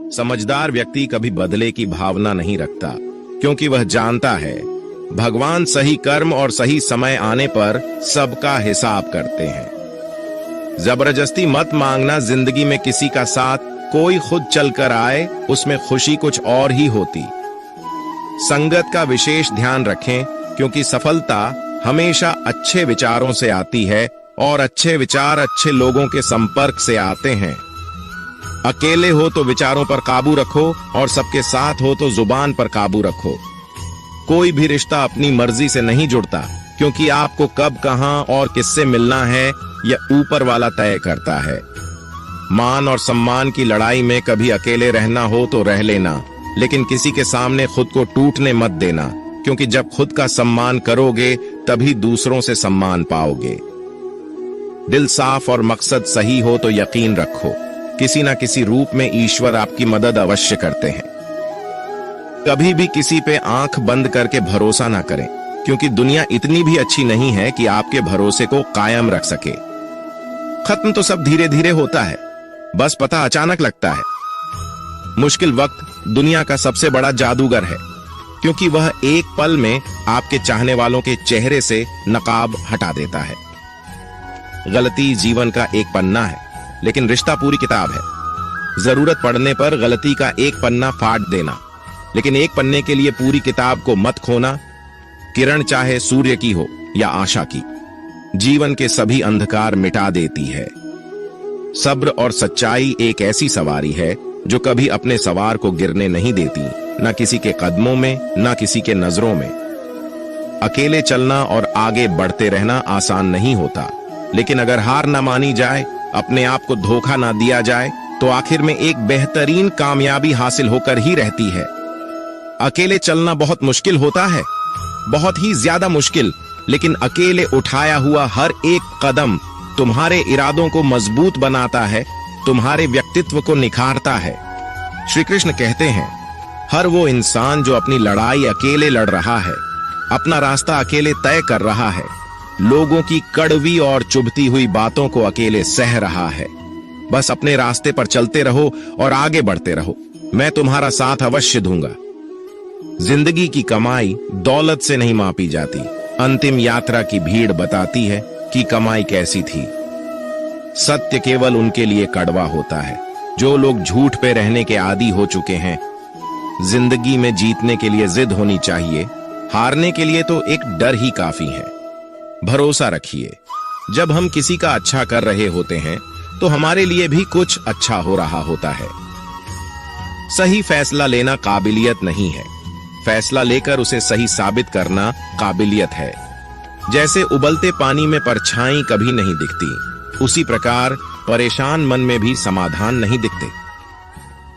समझदार व्यक्ति कभी बदले की भावना नहीं रखता, क्योंकि वह जानता है भगवान सही कर्म और सही समय आने पर सबका हिसाब करते हैं। जबरदस्ती मत मांगना जिंदगी में किसी का साथ, कोई खुद चलकर आए उसमें खुशी कुछ और ही होती। संगत का विशेष ध्यान रखें, क्योंकि सफलता हमेशा अच्छे विचारों से आती है और अच्छे विचार अच्छे लोगों के संपर्क से आते हैं। अकेले हो तो विचारों पर काबू रखो और सबके साथ हो तो जुबान पर काबू रखो। कोई भी रिश्ता अपनी मर्जी से नहीं जुड़ता, क्योंकि आपको कब, कहां और किससे मिलना है यह ऊपर वाला तय करता है। मान और सम्मान की लड़ाई में कभी अकेले रहना हो तो रह लेना, लेकिन किसी के सामने खुद को टूटने मत देना, क्योंकि जब खुद का सम्मान करोगे तभी दूसरों से सम्मान पाओगे। दिल साफ और मकसद सही हो तो यकीन रखो, किसी ना किसी रूप में ईश्वर आपकी मदद अवश्य करते हैं। कभी भी किसी पे आंख बंद करके भरोसा ना करें, क्योंकि दुनिया इतनी भी अच्छी नहीं है कि आपके भरोसे को कायम रख सके। खत्म तो सब धीरे धीरे होता है, बस पता अचानक लगता है। मुश्किल वक्त दुनिया का सबसे बड़ा जादूगर है, क्योंकि वह एक पल में आपके चाहने वालों के चेहरे से नकाब हटा देता है। गलती जीवन का एक पन्ना है, लेकिन रिश्ता पूरी किताब है। जरूरत पड़ने पर गलती का एक पन्ना फाड़ देना, लेकिन एक पन्ने के लिए पूरी किताब को मत खोना। किरण चाहे सूर्य की हो या आशा की, जीवन के सभी अंधकार मिटा देती है। सब्र और सच्चाई एक ऐसी सवारी है जो कभी अपने सवार को गिरने नहीं देती, ना किसी के कदमों में, ना किसी के नजरों में। अकेले चलना और आगे बढ़ते रहना आसान नहीं होता, लेकिन अगर हार ना मानी जाए, अपने आप को धोखा ना दिया जाए, तो आखिर में एक बेहतरीन कामयाबी हासिल होकर ही रहती है। अकेले चलना बहुत मुश्किल होता है, बहुत ही ज्यादा मुश्किल, लेकिन अकेले उठाया हुआ हर एक कदम तुम्हारे इरादों को मजबूत बनाता है, तुम्हारे व्यक्तित्व को निखारता है। श्री कृष्ण कहते हैं, हर वो इंसान जो अपनी लड़ाई अकेले लड़ रहा है, अपना रास्ता अकेले तय कर रहा है, लोगों की कड़वी और चुभती हुई बातों को अकेले सह रहा है। बस अपने रास्ते पर चलते रहो और आगे बढ़ते रहो, मैं तुम्हारा साथ अवश्य दूंगा। जिंदगी की कमाई दौलत से नहीं मापी जाती, अंतिम यात्रा की भीड़ बताती है कि कमाई कैसी थी। सत्य केवल उनके लिए कड़वा होता है जो लोग झूठ पे रहने के आदी हो चुके हैं। जिंदगी में जीतने के लिए जिद होनी चाहिए, हारने के लिए तो एक डर ही काफी है। भरोसा रखिए, जब हम किसी का अच्छा कर रहे होते हैं तो हमारे लिए भी कुछ अच्छा हो रहा होता है। सही फैसला लेना काबिलियत नहीं है, फैसला लेकर उसे सही साबित करना काबिलियत है। जैसे उबलते पानी में परछाई कभी नहीं दिखती, उसी प्रकार परेशान मन में भी समाधान नहीं दिखते।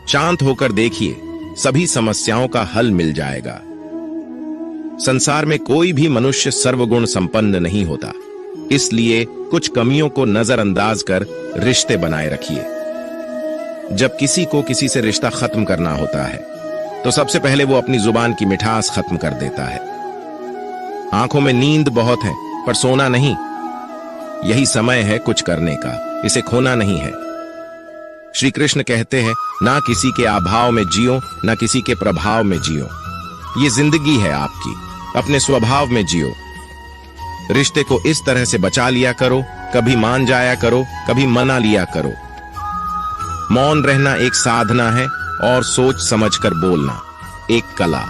शांत होकर देखिए, सभी समस्याओं का हल मिल जाएगा। संसार में कोई भी मनुष्य सर्वगुण संपन्न नहीं होता, इसलिए कुछ कमियों को नजरअंदाज कर रिश्ते बनाए रखिए। जब किसी को किसी से रिश्ता खत्म करना होता है तो सबसे पहले वो अपनी जुबान की मिठास खत्म कर देता है। आंखों में नींद बहुत है पर सोना नहीं, यही समय है कुछ करने का, इसे खोना नहीं है। श्री कृष्ण कहते हैं, ना किसी के अभाव में जियो, ना किसी के प्रभाव में जियो। ये जिंदगी है आपकी, अपने स्वभाव में जियो। रिश्ते को इस तरह से बचा लिया करो, कभी मान जाया करो, कभी मना लिया करो। मौन रहना एक साधना है और सोच समझकर बोलना एक कला।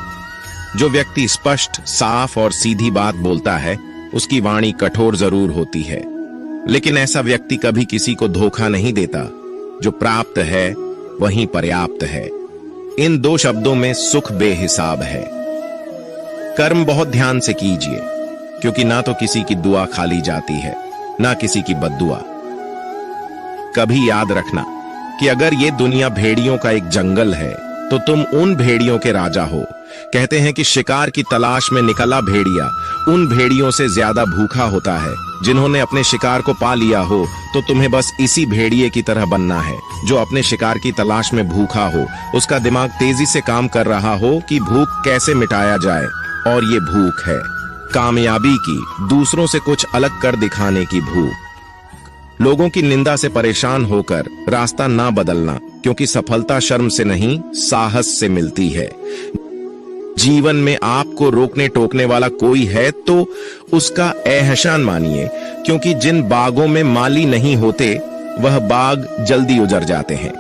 जो व्यक्ति स्पष्ट, साफ और सीधी बात बोलता है, उसकी वाणी कठोर जरूर होती है, लेकिन ऐसा व्यक्ति कभी किसी को धोखा नहीं देता। जो प्राप्त है वही पर्याप्त है। इन दो शब्दों में सुख बेहिसाब है। कर्म बहुत ध्यान से कीजिए, क्योंकि ना तो किसी की दुआ खाली जाती है, ना किसी की बद्दुआ। कभी याद रखना कि अगर ये दुनिया भेड़ियों का एक जंगल है तो तुम उन भेड़ियों के राजा हो। कहते हैं कि शिकार की तलाश में निकला भेड़िया उन भेड़ियों से ज्यादा भूखा होता है जिन्होंने अपने शिकार को पा लिया हो। तो तुम्हें बस इसी भेड़िए की तरह बनना है जो अपने शिकार की तलाश में भूखा हो। उसका दिमाग तेजी से काम कर रहा हो कि भूख कैसे मिटाया जाए, और ये भूख है कामयाबी की, दूसरों से कुछ अलग कर दिखाने की भूख। लोगों की निंदा से परेशान होकर रास्ता ना बदलना, क्योंकि सफलता शर्म से नहीं, साहस से मिलती है। जीवन में आपको रोकने टोकने वाला कोई है तो उसका एहसान मानिए, क्योंकि जिन बागों में माली नहीं होते वह बाग जल्दी उजड़ जाते हैं।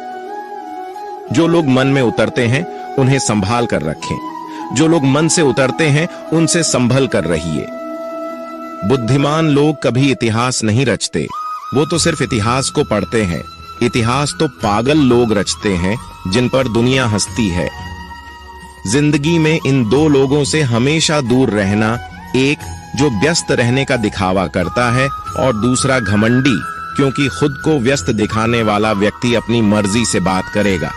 जो लोग मन में उतरते हैं उन्हें संभाल कर रखें, जो लोग मन से उतरते हैं उनसे संभल कर रहिए। बुद्धिमान लोग कभी इतिहास नहीं रचते, वो तो सिर्फ इतिहास को पढ़ते हैं। इतिहास तो पागल लोग रचते हैं जिन पर दुनिया हंसती है। जिंदगी में इन दो लोगों से हमेशा दूर रहना, एक जो व्यस्त रहने का दिखावा करता है और दूसरा घमंडी, क्योंकि खुद को व्यस्त दिखाने वाला व्यक्ति अपनी मर्जी से बात करेगा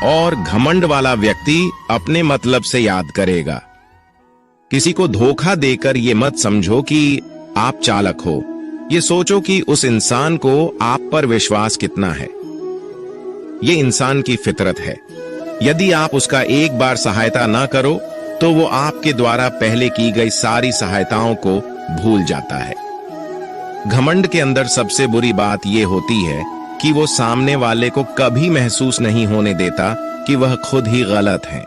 और घमंड वाला व्यक्ति अपने मतलब से याद करेगा। किसी को धोखा देकर ये मत समझो कि आप चालाक हो, ये सोचो कि उस इंसान को आप पर विश्वास कितना है। ये इंसान की फितरत है। यदि आप उसका एक बार सहायता ना करो तो वो आपके द्वारा पहले की गई सारी सहायताओं को भूल जाता है। घमंड के अंदर सबसे बुरी बात यह होती है कि वो सामने वाले को कभी महसूस नहीं होने देता कि वह खुद ही गलत है।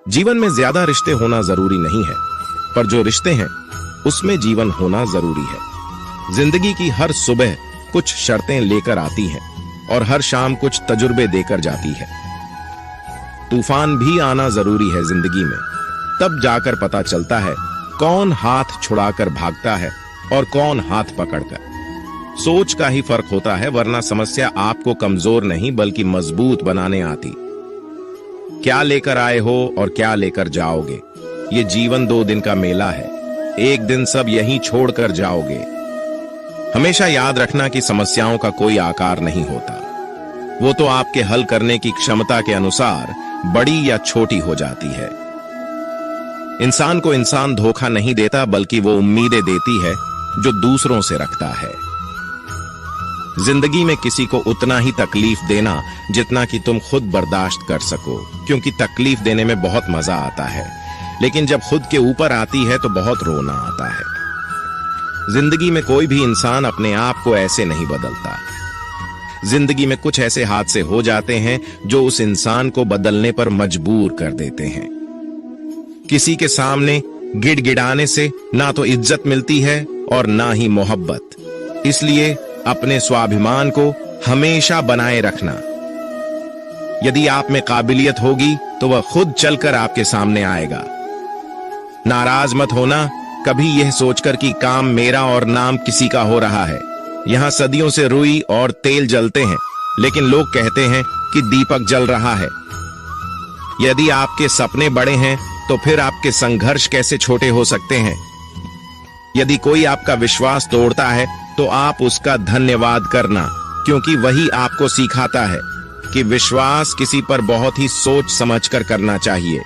जीवन में ज्यादा रिश्ते होना जरूरी नहीं है, पर जो रिश्ते हैं उसमें जीवन होना जरूरी है। जिंदगी की हर सुबह कुछ शर्तें लेकर आती है और हर शाम कुछ तजुर्बे देकर जाती है। तूफान भी आना जरूरी है जिंदगी में, तब जाकर पता चलता है कौन हाथ छुड़ाकर भागता है और कौन हाथ पकड़कर। सोच का ही फर्क होता है, वरना समस्या आपको कमजोर नहीं बल्कि मजबूत बनाने आती। क्या लेकर आए हो और क्या लेकर जाओगे, ये जीवन 2 दिन का मेला है। एक दिन सब यहीं छोड़कर जाओगे। हमेशा याद रखना कि समस्याओं का कोई आकार नहीं होता, वो तो आपके हल करने की क्षमता के अनुसार बड़ी या छोटी हो जाती है। इंसान को इंसान धोखा नहीं देता, बल्कि वो उम्मीदें देती है जो दूसरों से रखता है। जिंदगी में किसी को उतना ही तकलीफ देना जितना कि तुम खुद बर्दाश्त कर सको, क्योंकि तकलीफ देने में बहुत मजा आता है, लेकिन जब खुद के ऊपर आती है तो बहुत रोना आता है। जिंदगी में कोई भी इंसान अपने आप को ऐसे नहीं बदलता। जिंदगी में कुछ ऐसे हादसे हो जाते हैं जो उस इंसान को बदलने पर मजबूर कर देते हैं। किसी के सामने गिड़गिड़ाने से ना तो इज्जत मिलती है और ना ही मोहब्बत। इसलिए अपने स्वाभिमान को हमेशा बनाए रखना। यदि आप में काबिलियत होगी तो वह खुद चलकर आपके सामने आएगा। नाराज मत होना कभी यह सोचकर कि काम मेरा और नाम किसी का हो रहा है। यहां सदियों से रुई और तेल जलते हैं, लेकिन लोग कहते हैं कि दीपक जल रहा है। यदि आपके सपने बड़े हैं तो फिर आपके संघर्ष कैसे छोटे हो सकते हैं। यदि कोई आपका विश्वास तोड़ता है तो आप उसका धन्यवाद करना, क्योंकि वही आपको सिखाता है कि विश्वास किसी पर बहुत ही सोच समझकर करना चाहिए।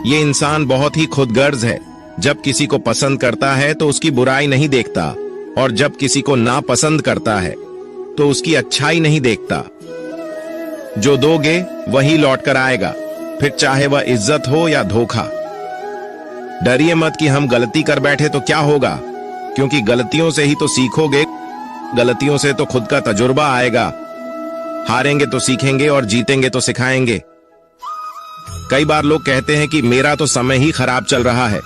ये इंसान बहुत ही खुदगर्ज है। जब किसी को पसंद करता है तो उसकी बुराई नहीं देखता, और जब किसी को नापसंद करता है तो उसकी अच्छाई नहीं देखता। जो दोगे वही लौट कर आएगा, फिर चाहे वह इज्जत हो या धोखा। डरिए मत कि हम गलती कर बैठे तो क्या होगा, क्योंकि गलतियों से ही तो सीखोगे। गलतियों से तो खुद का तजुर्बा आएगा। हारेंगे तो सीखेंगे और जीतेंगे तो सिखाएंगे। कई बार लोग कहते हैं कि मेरा तो समय ही खराब चल रहा है।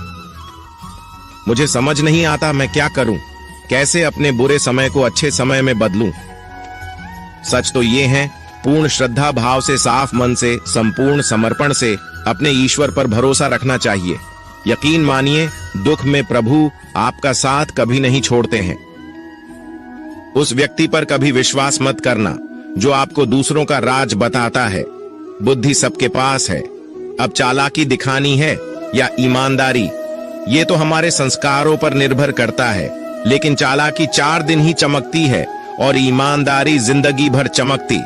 मुझे समझ नहीं आता मैं क्या करूं, कैसे अपने बुरे समय को अच्छे समय में बदलूं। सच तो ये है, पूर्ण श्रद्धा भाव से, साफ मन से, संपूर्ण समर्पण से अपने ईश्वर पर भरोसा रखना चाहिए। यकीन मानिए, दुख में प्रभु आपका साथ कभी नहीं छोड़ते हैं। उस व्यक्ति पर कभी विश्वास मत करना जो आपको दूसरों का राज बताता है। बुद्धि सबके पास है, अब चालाकी दिखानी है या ईमानदारी, ये तो हमारे संस्कारों पर निर्भर करता है। लेकिन चालाकी 4 दिन ही चमकती है और ईमानदारी जिंदगी भर चमकती।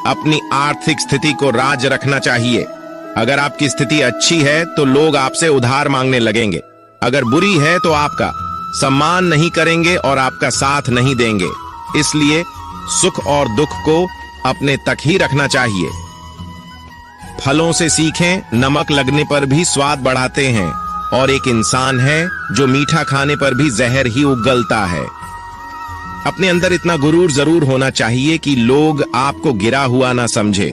अपनी आर्थिक स्थिति को राज रखना चाहिए। अगर आपकी स्थिति अच्छी है तो लोग आपसे उधार मांगने लगेंगे, अगर बुरी है तो आपका सम्मान नहीं करेंगे और आपका साथ नहीं देंगे। इसलिए सुख और दुख को अपने तक ही रखना चाहिए। फलों से सीखें, नमक लगने पर भी स्वाद बढ़ाते हैं, और एक इंसान है जो मीठा खाने पर भी जहर ही उगलता है। अपने अंदर इतना गुरूर जरूर होना चाहिए कि लोग आपको गिरा हुआ ना समझे।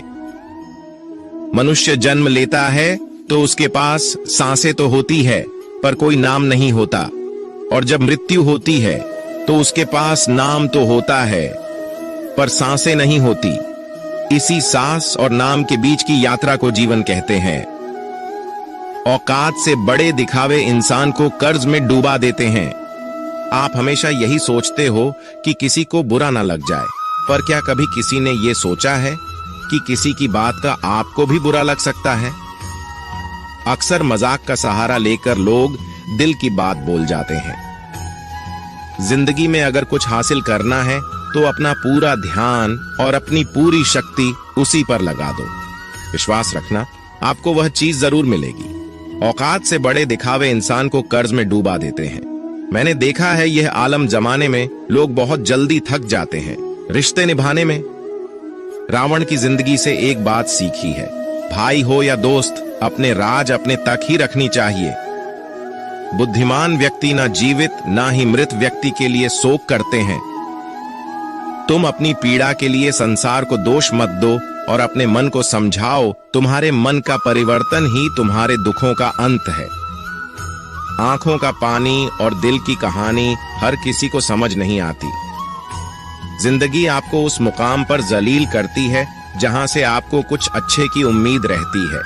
मनुष्य जन्म लेता है तो उसके पास सांसें तो होती है पर कोई नाम नहीं होता, और जब मृत्यु होती है तो उसके पास नाम तो होता है पर सांसें नहीं होती। इसी सांस और नाम के बीच की यात्रा को जीवन कहते हैं। औकात से बड़े दिखावे इंसान को कर्ज में डूबा देते हैं। आप हमेशा यही सोचते हो कि किसी को बुरा ना लग जाए, पर क्या कभी किसी ने यह सोचा है कि किसी की बात का आपको भी बुरा लग सकता है? अक्सर मजाक का सहारा लेकर लोग दिल की बात बोल जाते हैं। जिंदगी में अगर कुछ हासिल करना है तो अपना पूरा ध्यान और अपनी पूरी शक्ति उसी पर लगा दो। विश्वास रखना, आपको वह चीज जरूर मिलेगी। औकात से बड़े दिखावे इंसान को कर्ज में डूबा देते हैं। मैंने देखा है यह आलम जमाने में लोग बहुत जल्दी थक जाते हैं रिश्ते निभाने में। रावण की जिंदगी से एक बात सीखी है, भाई हो या दोस्त, अपने राज अपने तक ही रखनी चाहिए। बुद्धिमान व्यक्ति ना जीवित ना ही मृत व्यक्ति के लिए शोक करते हैं। तुम अपनी पीड़ा के लिए संसार को दोष मत दो और अपने मन को समझाओ, तुम्हारे मन का परिवर्तन ही तुम्हारे दुखों का अंत है। आंखों का पानी और दिल की कहानी हर किसी को समझ नहीं आती। जिंदगी आपको उस मुकाम पर जलील करती है जहां से आपको कुछ अच्छे की उम्मीद रहती है।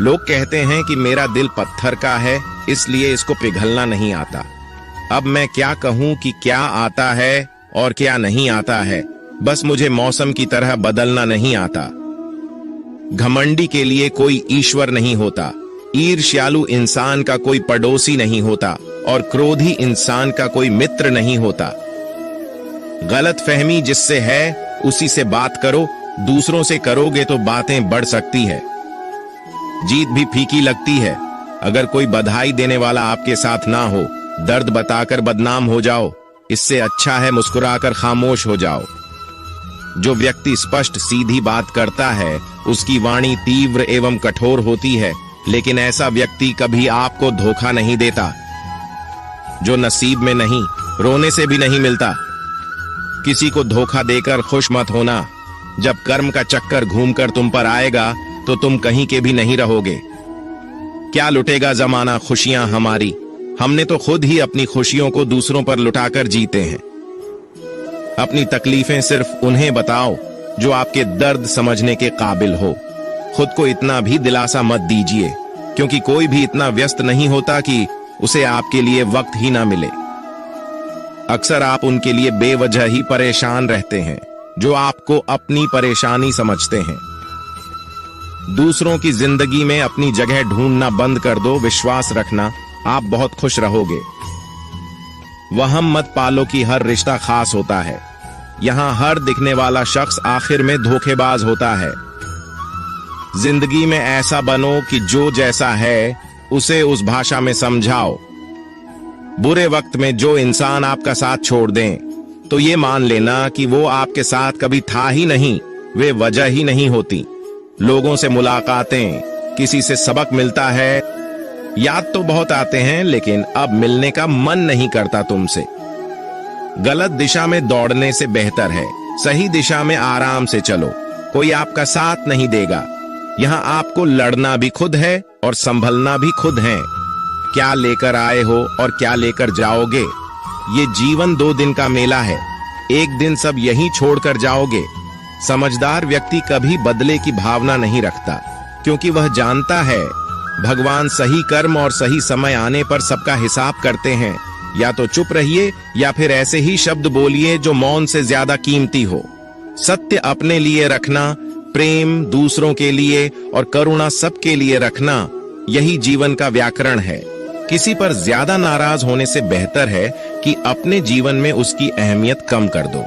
लोग कहते हैं कि मेरा दिल पत्थर का है इसलिए इसको पिघलना नहीं आता। अब मैं क्या कहूं कि क्या आता है और क्या नहीं आता है, बस मुझे मौसम की तरह बदलना नहीं आता। घमंडी के लिए कोई ईश्वर नहीं होता, ईर्ष्यालु इंसान का कोई पड़ोसी नहीं होता और क्रोधी इंसान का कोई मित्र नहीं होता। गलतफहमी जिससे है उसी से बात करो, दूसरों से करोगे तो बातें बढ़ सकती है। जीत भी फीकी लगती है अगर कोई बधाई देने वाला आपके साथ ना हो। दर्द बताकर बदनाम हो जाओ, इससे अच्छा है मुस्कुराकर खामोश हो जाओ। जो व्यक्ति स्पष्ट सीधी बात करता है उसकी वाणी तीव्र एवं कठोर होती है, लेकिन ऐसा व्यक्ति कभी आपको धोखा नहीं देता। जो नसीब में नहीं, रोने से भी नहीं मिलता। किसी को धोखा देकर खुश मत होना। जब कर्म का चक्कर घूमकर तुम पर आएगा तो तुम कहीं के भी नहीं रहोगे। क्या लुटेगा जमाना खुशियां हमारी, हमने तो खुद ही अपनी खुशियों को दूसरों पर लुटाकर जीते हैं। अपनी तकलीफें सिर्फ उन्हें बताओ जो आपके दर्द समझने के काबिल हो। खुद को इतना भी दिलासा मत दीजिए, क्योंकि कोई भी इतना व्यस्त नहीं होता कि उसे आपके लिए वक्त ही ना मिले। अक्सर आप उनके लिए बेवजह ही परेशान रहते हैं जो आपको अपनी परेशानी समझते हैं। दूसरों की जिंदगी में अपनी जगह ढूंढना बंद कर दो। विश्वास रखना, आप बहुत खुश रहोगे। वहम मत पालो कि हर रिश्ता खास होता है। यहां हर दिखने वाला शख्स आखिर में धोखेबाज होता है। जिंदगी में ऐसा बनो कि जो जैसा है उसे उस भाषा में समझाओ। बुरे वक्त में जो इंसान आपका साथ छोड़ दें तो ये मान लेना कि वो आपके साथ कभी था ही नहीं, वे वजह ही नहीं होती। लोगों से मुलाकातें, किसी से सबक मिलता है, याद तो बहुत आते हैं लेकिन अब मिलने का मन नहीं करता तुमसे। गलत दिशा में दौड़ने से बेहतर है सही दिशा में आराम से चलो। कोई आपका साथ नहीं देगा। यहाँ आपको लड़ना भी खुद है और संभलना भी खुद है। क्या लेकर आए हो और क्या लेकर जाओगे, ये जीवन 2 दिन का मेला है। एक दिन सब यहीं छोड़कर जाओगे। समझदार व्यक्ति कभी बदले की भावना नहीं रखता, क्योंकि वह जानता है भगवान सही कर्म और सही समय आने पर सबका हिसाब करते हैं। या तो चुप रहिए या फिर ऐसे ही शब्द बोलिए जो मौन से ज्यादा कीमती हो। सत्य अपने लिए रखना, प्रेम दूसरों के लिए और करुणा सबके लिए रखना, यही जीवन का व्याकरण है। किसी पर ज्यादा नाराज होने से बेहतर है कि अपने जीवन में उसकी अहमियत कम कर दो।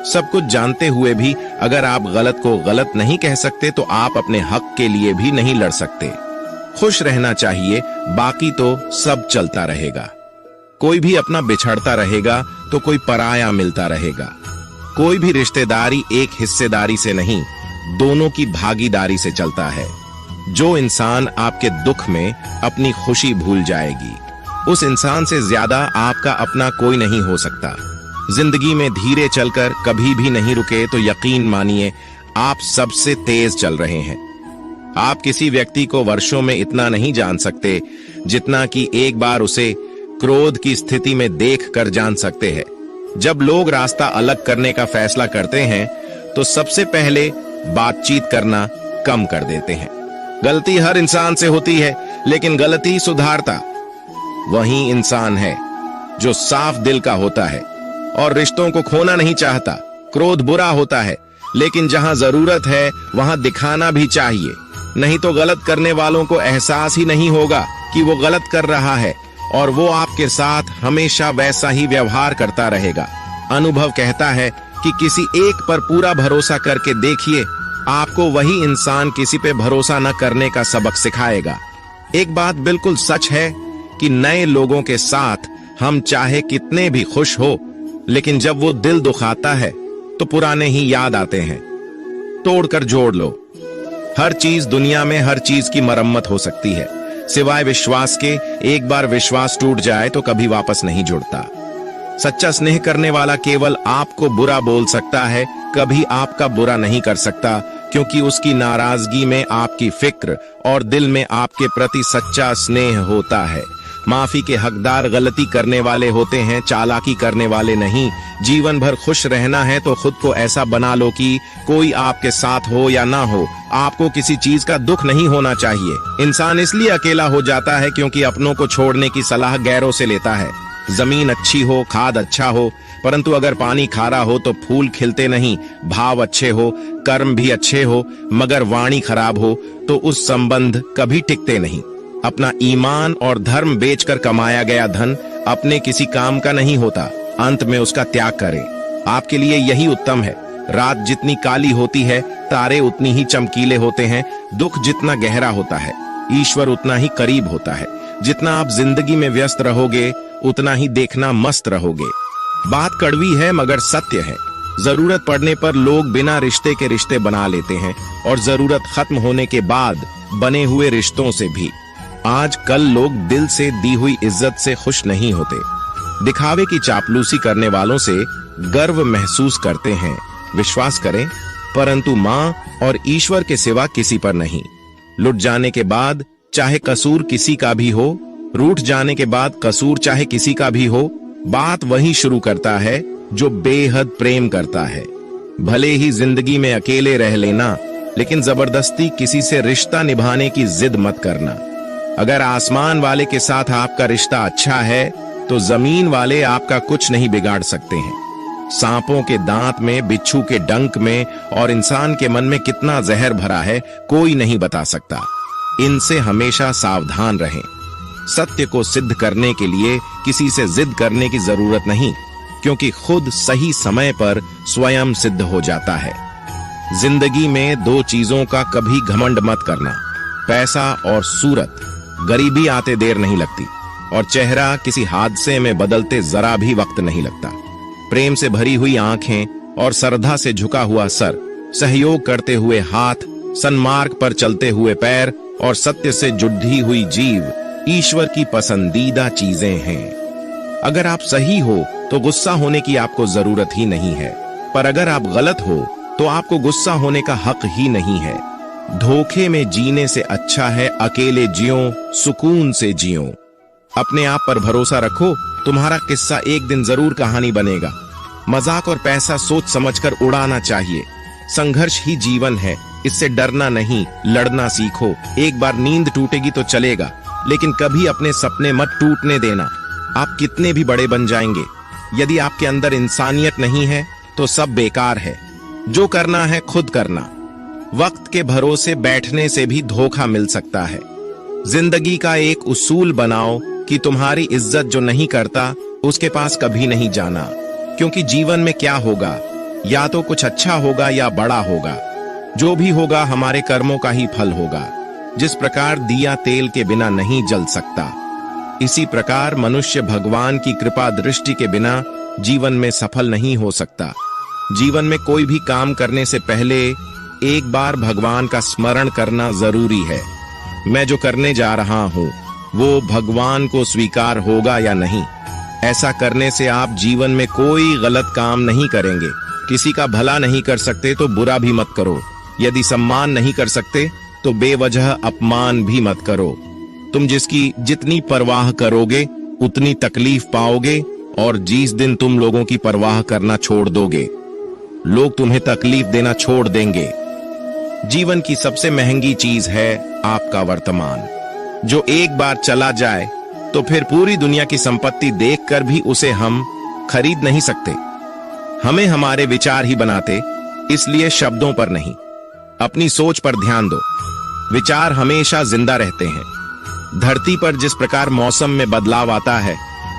सब कुछ जानते हुए भी अगर आप गलत को गलत नहीं कह सकते तो आप अपने हक के लिए भी नहीं लड़ सकते। खुश रहना चाहिए, बाकी तो सब चलता रहेगा। कोई भी अपना बिछड़ता रहेगा तो कोई पराया मिलता रहेगा। कोई भी रिश्तेदारी एक हिस्सेदारी से नहीं, दोनों की भागीदारी से चलता है। जो इंसान आपके दुख में अपनी खुशी भूल जाएगी, उस इंसान से ज्यादा आपका अपना कोई नहीं हो सकता। जिंदगी में धीरे चलकर कभी भी नहीं रुके तो यकीन मानिए आप सबसे तेज चल रहे हैं। आप किसी व्यक्ति को वर्षों में इतना नहीं जान सकते जितना कि एक बार उसे क्रोध की स्थिति में देखकर जान सकते हैं। जब लोग रास्ता अलग करने का फैसला करते हैं तो सबसे पहले बातचीत करना कम कर देते हैं। गलती हर इंसान से होती है, लेकिन गलती सुधारता वही इंसान है जो साफ दिल का होता है और रिश्तों को खोना नहीं चाहता। क्रोध बुरा होता है, लेकिन जहां जरूरत है वहां दिखाना भी चाहिए, नहीं तो गलत करने वालों को एहसास ही नहीं होगा कि वो गलत कर रहा है और वो आपके साथ हमेशा वैसा ही व्यवहार करता रहेगा। अनुभव कहता है कि किसी एक पर पूरा भरोसा करके देखिए, आपको वही इंसान किसी पे भरोसा न करने का सबक सिखाएगा। एक बात बिल्कुल सच है कि नए लोगों के साथ हम चाहे कितने भी खुश हो, लेकिन जब वो दिल दुखाता है तो पुराने ही याद आते हैं। तोड़कर जोड़ लो। हर चीज दुनिया में हर चीज की मरम्मत हो सकती है, सिवाय विश्वास के। एक बार विश्वास टूट जाए तो कभी वापस नहीं जुड़ता। सच्चा स्नेह करने वाला केवल आपको बुरा बोल सकता है, कभी आपका बुरा नहीं कर सकता, क्योंकि उसकी नाराजगी में आपकी फिक्र और दिल में आपके प्रति सच्चा स्नेह होता है। माफी के हकदार गलती करने वाले होते हैं, चालाकी करने वाले नहीं। जीवन भर खुश रहना है तो खुद को ऐसा बना लो कि कोई आपके साथ हो या ना हो, आपको किसी चीज का दुख नहीं होना चाहिए। इंसान इसलिए अकेला हो जाता है क्योंकि अपनों को छोड़ने की सलाह गैरों से लेता है। जमीन अच्छी हो, खाद अच्छा हो, परंतु अगर पानी खारा हो तो फूल खिलते नहीं। भाव अच्छे हो, कर्म भी अच्छे हो, मगर वाणी खराब हो तो उस संबंध कभी टिकते नहीं। अपना ईमान और धर्म बेचकर कमाया गया धन अपने किसी काम का नहीं होता, अंत में उसका त्याग करें। आपके लिए यही उत्तम है। रात जितनी काली होती है, तारे उतनी ही चमकीले होते हैं। दुख जितना गहरा होता है, ईश्वर उतना ही करीब होता है। जितना आप जिंदगी में व्यस्त रहोगे, उतना ही देखना मस्त रहोगे। बात कड़वी है मगर सत्य है। जरूरत पड़ने पर लोग बिना रिश्ते के रिश्ते बना लेते हैं, और जरूरत खत्म होने के बाद बने हुए रिश्तों से भी। आज कल लोग दिल से दी हुई इज्जत से खुश नहीं होते। दिखावे की चापलूसी करने वालों से गर्व महसूस करते हैं। विश्वास करें, परंतु मां और ईश्वर के सिवा किसी पर नहीं। लुट जाने के बाद चाहे कसूर किसी का भी हो, रूठ जाने के बाद कसूर चाहे किसी का भी हो, बात वही शुरू करता है जो बेहद प्रेम करता है। भले ही जिंदगी में अकेले रह लेना, लेकिन जबरदस्ती किसी से रिश्ता निभाने की जिद मत करना। अगर आसमान वाले के साथ आपका रिश्ता अच्छा है तो जमीन वाले आपका कुछ नहीं बिगाड़ सकते हैं। सांपों के दांत में, बिच्छू के डंक में और इंसान के मन में कितना जहर भरा है, कोई नहीं बता सकता। इनसे हमेशा सावधान रहें। सत्य को सिद्ध करने के लिए किसी से जिद करने की जरूरत नहीं, क्योंकि खुद सही समय पर स्वयं सिद्ध हो जाता है। जिंदगी में दो चीजों का कभी घमंड मत करना, पैसा और सूरत। गरीबी आते देर नहीं लगती, और चेहरा किसी हादसे में बदलते जरा भी वक्त नहीं लगता। प्रेम से भरी हुई आंखें और श्रद्धा से झुका हुआ सर, सहयोग करते हुए हाथ, सन्मार्ग पर चलते हुए पैर और सत्य से जुड़ी हुई जीव ईश्वर की पसंदीदा चीजें हैं। अगर आप सही हो तो गुस्सा होने की आपको जरूरत ही नहीं है, पर अगर आप गलत हो तो आपको गुस्सा होने का हक ही नहीं है। धोखे में जीने से अच्छा है अकेले जियो, सुकून से जियो। अपने आप पर भरोसा रखो, तुम्हारा किस्सा एक दिन जरूर कहानी बनेगा। मजाक और पैसा सोच समझकर उड़ाना चाहिए। संघर्ष ही जीवन है, इससे डरना नहीं, लड़ना सीखो। एक बार नींद टूटेगी तो चलेगा, लेकिन कभी अपने सपने मत टूटने देना। आप कितने भी बड़े बन जाएंगे, यदि आपके अंदर इंसानियत नहीं है तो सब बेकार है। जो करना है खुद करना। वक्त के भरोसे बैठने से भी धोखा मिल सकता है। जिंदगी का एक उसूल बनाओ कि तुम्हारी इज्जत जो नहीं करता उसके पास कभी नहीं जाना, क्योंकि जीवन में क्या होगा, या तो कुछ अच्छा होगा या बड़ा होगा। जो भी होगा हमारे कर्मों का ही फल होगा। जिस प्रकार दिया तेल के बिना नहीं जल सकता, इसी प्रकार मनुष्य भगवान की कृपा दृष्टि के बिना जीवन में सफल नहीं हो सकता। जीवन में कोई भी काम करने से पहले एक बार भगवान का स्मरण करना जरूरी है। मैं जो करने जा रहा हूं वो भगवान को स्वीकार होगा या नहीं। ऐसा करने से आप जीवन में कोई गलत काम नहीं करेंगे। किसी का भला नहीं कर सकते तो बुरा भी मत करो। यदि सम्मान नहीं कर सकते तो बेवजह अपमान भी मत करो। तुम जिसकी जितनी परवाह करोगे उतनी तकलीफ पाओगे, और जिस दिन तुम लोगों की परवाह करना छोड़ दोगे, लोग तुम्हें तकलीफ देना छोड़ देंगे। जीवन की सबसे महंगी चीज है आपका वर्तमान, जो एक बार चला जाए तो फिर पूरी दुनिया की संपत्ति देखकर भी उसे हम खरीद नहीं सकते। हमें हमारे विचार ही बनाते, इसलिए शब्दों पर नहीं, अपनी सोच पर ध्यान दो। विचार हमेशा जिंदा रहते हैं। धरती पर जिस प्रकार मौसम में बदलाव आता है,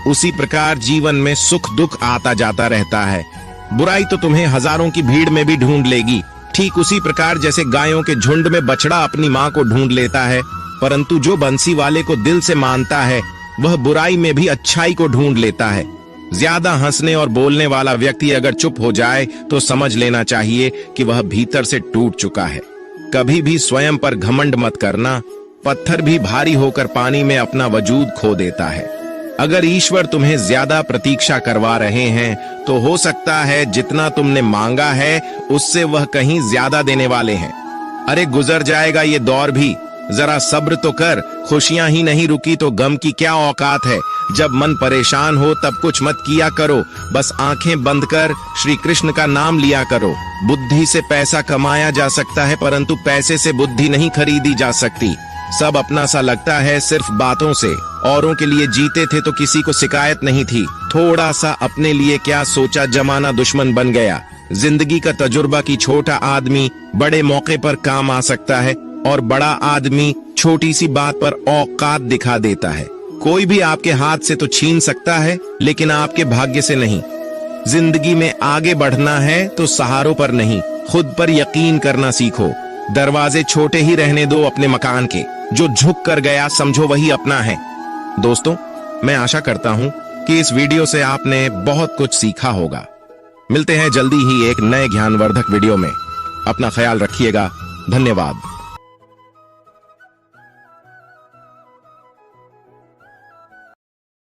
उसी प्रकार जीवन में सुख दुख आता जाता रहता है। बुराई तो तुम्हें हजारों की भीड़ में भी ढूंढ लेगी, ठीक उसी प्रकार जैसे गायों के झुंड में बछड़ा अपनी मां को ढूंढ लेता है। परंतु जो बंसी वाले को दिल से मानता है, वह बुराई में भी अच्छाई को ढूंढ लेता है। ज्यादा हंसने और बोलने वाला व्यक्ति अगर चुप हो जाए तो समझ लेना चाहिए कि वह भीतर से टूट चुका है। कभी भी स्वयं पर घमंड मत करना। पत्थर भी भारी होकर पानी में अपना वजूद खो देता है। अगर ईश्वर तुम्हें ज्यादा प्रतीक्षा करवा रहे हैं तो हो सकता है जितना तुमने मांगा है उससे वह कहीं ज्यादा देने वाले हैं। अरे गुजर जाएगा ये दौर भी, जरा सब्र तो कर। खुशियां ही नहीं रुकी तो गम की क्या औकात है। जब मन परेशान हो तब कुछ मत किया करो, बस आंखें बंद कर श्री कृष्ण का नाम लिया करो। बुद्धि से पैसा कमाया जा सकता है, परंतु पैसे से बुद्धि नहीं खरीदी जा सकती। सब अपना सा लगता है सिर्फ बातों से। औरों के लिए जीते थे तो किसी को शिकायत नहीं थी। थोड़ा सा अपने लिए क्या सोचा, जमाना दुश्मन बन गया। जिंदगी का तजुर्बा की छोटा आदमी बड़े मौके पर काम आ सकता है, और बड़ा आदमी छोटी सी बात पर औकात दिखा देता है। कोई भी आपके हाथ से तो छीन सकता है, लेकिन आपके भाग्य से नहीं। जिंदगी में आगे बढ़ना है तो सहारों पर नहीं, खुद पर यकीन करना सीखो। दरवाजे छोटे ही रहने दो अपने मकान के। जो झुक कर गया समझो वही अपना है। दोस्तों, मैं आशा करता हूं कि इस वीडियो से आपने बहुत कुछ सीखा होगा। मिलते हैं जल्दी ही एक नए ज्ञानवर्धक वीडियो में। अपना ख्याल रखिएगा। धन्यवाद।